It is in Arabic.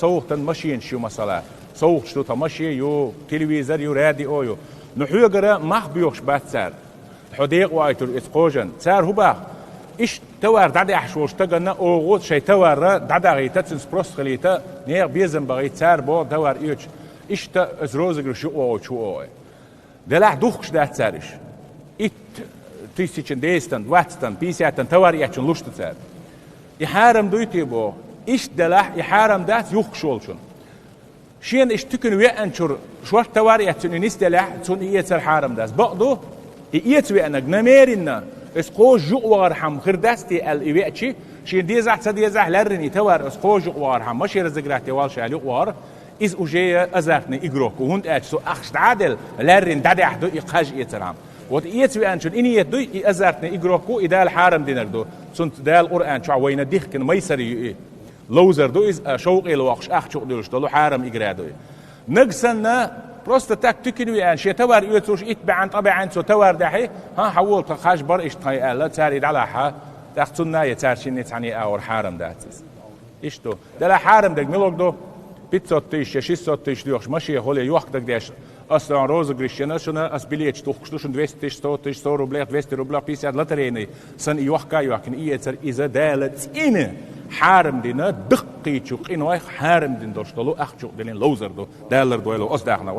صوت ماشين شو مثلا صوت شو تمشي يو تلفزيون يو راديو يو نحوجرة ما بيوش بات سار حديق وايتر إسقوجن سار هو باه إيش توار دعدي أحشوش تجنا أوغوت شيء توار دعدي غيتات سبروس خليتا نير بيزن بغيت سار بو توار إيش إيش تا أزروزك شو أو دلع دوخش ده سارش إت تيسيشن ديستن واتستن بيسياتن توار يحشون لوشت سار يحارم دويتي بو إيش دلع يحارم ده يخشولشون شين إيش تكن ويأنشر شو توار يحشون نستلع تون إيتر حارم ده بقدو إيت ويأنك نميرنا اسقوش جوار حم خردستي الإيواتشي شين ديزح تديزح لرني توار اسقوش جوار حم ماشي رزقراتي والش على جوار إز أجيه أزرتني إجروك وهند أجسو أخش عادل لرن دعدي أحدو إقاج إيترام وإيت ويأنشون إني يدو أزرتني إجروكو إدال حارم دينردو سنت دال قرآن شو وين ديخ كن ما يسري لوزر دو إز شوق الوقش أخ شوق دلوش دلو حارم إجرادو نقصنا بروست تاك تكنوي أن شيء توار يوتوش إتبعا طبعا سو توار دحي ها حول تخاش بر إيش طاي ألا تاري على ح تختنا يتارشين نتعني أور حارم داتس إيش تو ده حارم دك ملوك دو بيتسوتيش شيسوتيش ديوش ماشي هولي يوخ دك ديش أصلا روز كريستيانا شنا أسبيليتش توخشلوشن 200 روبلات 200 روبلات بيساد لتريني سن يوخ كايوكن إيتر إذا دالت إنه حارم دينا دقي تشوق إنه حارم دين دوشتلو أخ تشوق دين لوزر دو دالر دويلو أصدقنا